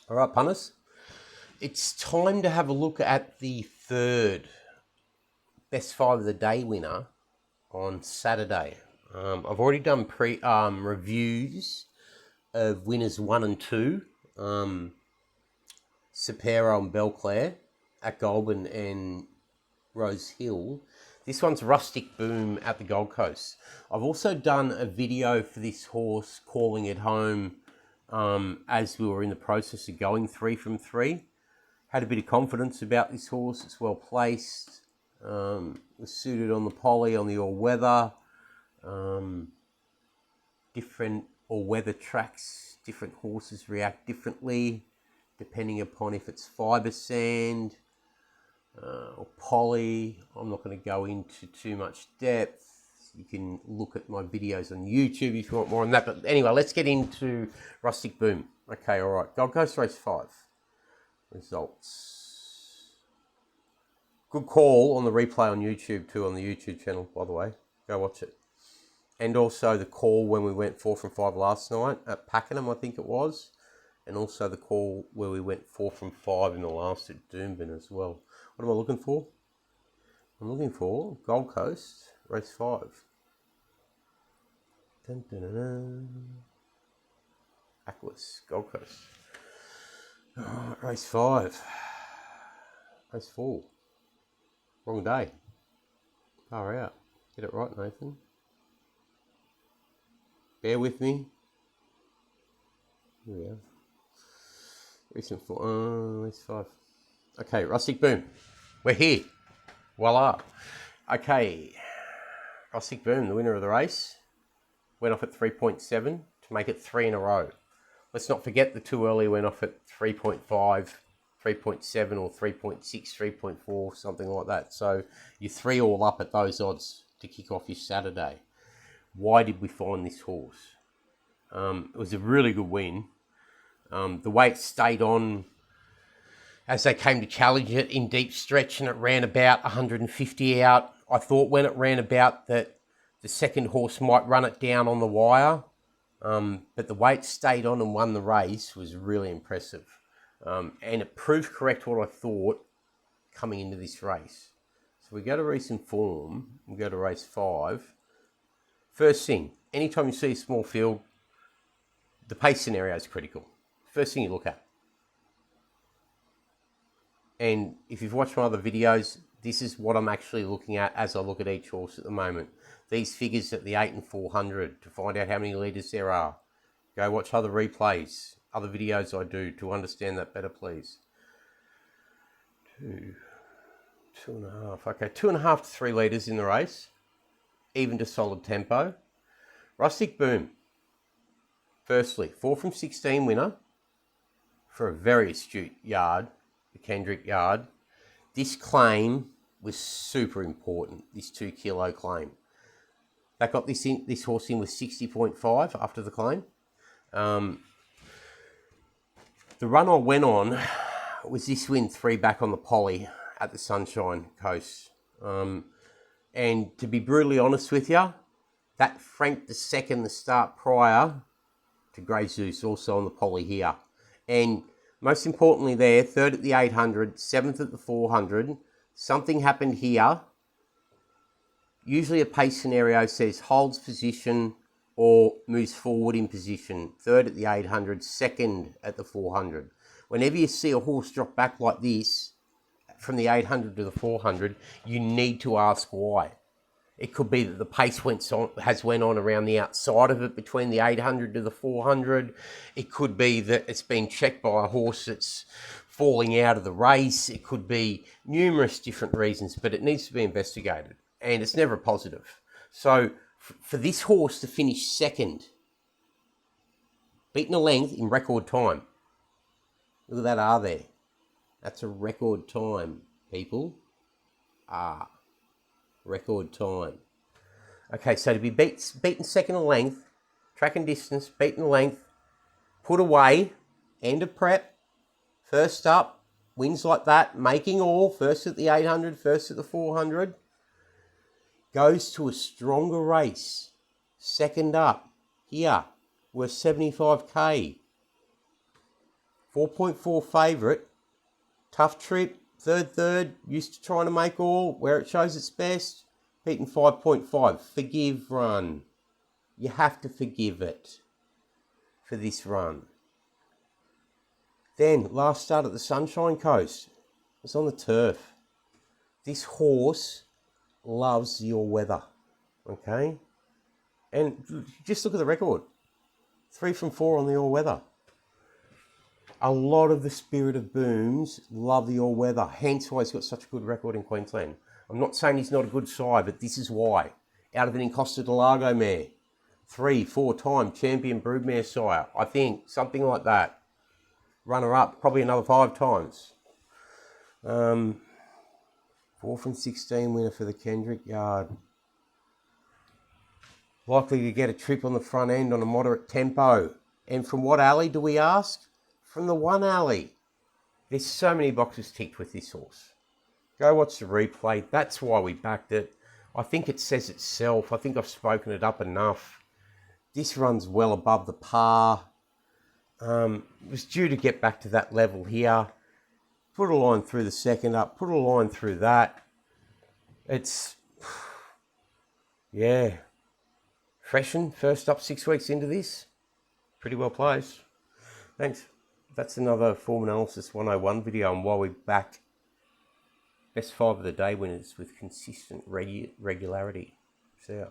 All right, punters. It's time to have a look at the third best five of the day winner on Saturday. I've already done reviews of winners 1 and 2, Sapero and Belclair at Goulburn and Rose Hill. This one's Rustic Boom at the Gold Coast. I've also done a video for this horse calling it home as we were in the process of going 3 from 3. Had a bit of confidence about this horse. It's well placed. Was suited on the poly, on the all-weather. Different all-weather tracks, different horses react differently depending upon if it's fibre sand or poly. I'm not going to go into too much depth. You can look at my videos on YouTube if you want more on that. But anyway, let's get into Rustic Boom. Okay, all right. Gold Coast Race 5. Results. Good call on the replay on YouTube too, on the YouTube channel, by the way. Go watch it. And also the call when we went 4 from 5 last night at Pakenham, I think it was. And also the call where we went 4 from 5 in the last at Doomben as well. What am I looking for? I'm looking for Gold Coast, race 5. Dun, dun, dun, dun. Aquas, Gold Coast. Oh, race 5. Race 4. Wrong day. Far out. Get it right, Nathan. Bear with me. Here we go. Recent 4. Race 5. Okay, Rustic Boom. We're here. Voila. Okay. Rustic Boom, the winner of the race, went off at 3.7 to make it 3 in a row. Let's not forget the 2 early went off at 3.5, 3.7 or 3.6, 3.4, something like that. So you're 3 all up at those odds to kick off your Saturday. Why did we find this horse? It was a really good win. The way it stayed on as they came to challenge it in deep stretch, and it ran about 150 out. I thought when it ran about that the second horse might run it down on the wire, but the way it stayed on and won the race was really impressive. And it proved correct what I thought coming into this race. So we go to recent form, we go to race 5. First thing, anytime you see a small field, the pace scenario is critical. First thing you look at. And if you've watched my other videos, this is what I'm actually looking at as I look at each horse at the moment. These figures at the 8 and 400 to find out how many litres there are. Go watch other replays, other videos I do to understand that better, please. 2.5. Okay, 2.5 to 3 litres in the race. Even to solid tempo. Rustic Boom. Firstly, 4 from 16 winner for a very astute yard, the Kendrick yard. This claim was super important, this 2 kilo claim. That got this horse in with 60.5 after the claim. The run I went on was this win 3 back on the poly at the Sunshine Coast. And to be brutally honest with you, that franked the second the start prior to Grey Zeus, also on the poly here. And most importantly there, 3rd at the 800, 7th at the 400. Something happened here. Usually a pace scenario says holds position or moves forward in position. 3rd at the 800, 2nd at the 400. Whenever you see a horse drop back like this, from the 800 to the 400, you need to ask why. It could be that the pace went on around the outside of it between the 800 to the 400. It could be that it's been checked by a horse that's falling out of the race. It could be numerous different reasons, but it needs to be investigated. And it's never positive. So for this horse to finish 2nd, beaten a length in record time. Look at that R there. That's a record time, people. R. Record time. Okay, so to be beaten 2nd of length, track and distance, beaten length, put away, end of prep, first up, wins like that, making all, first at the 800, first at the 400, goes to a stronger race, 2nd up, here, worth 75k, 4.4 favourite. Tough trip. Third. Used to trying to make all where it shows its best. Beaten 5.5. Forgive run. You have to forgive it for this run. Then, last start at the Sunshine Coast. It's on the turf. This horse loves your weather. Okay? And just look at the record. 3 from 4 on the all-weather. A lot of the Spirit of Booms love the all-weather. Hence why he's got such a good record in Queensland. I'm not saying he's not a good side, but this is why. Out of an Encosta de Lago mare. 3-4-time champion broodmare sire. I think something like that. Runner-up, probably another 5 times. 4 from 16 winner for the Kendrick Yard. Likely to get a trip on the front end on a moderate tempo. And from what alley do we ask? From the 1 alley. There's so many boxes ticked with this horse. Go watch the replay. That's why we backed it. I think it says itself. I think I've spoken it up enough. This runs well above the par. It was due to get back to that level here. Put a line through the second up. Put a line through that. It's... yeah. Freshen, first up 6 weeks into this. Pretty well placed. Thanks. That's another Form Analysis 101 video on why we back best 5 of the day winners with consistent regularity. See ya.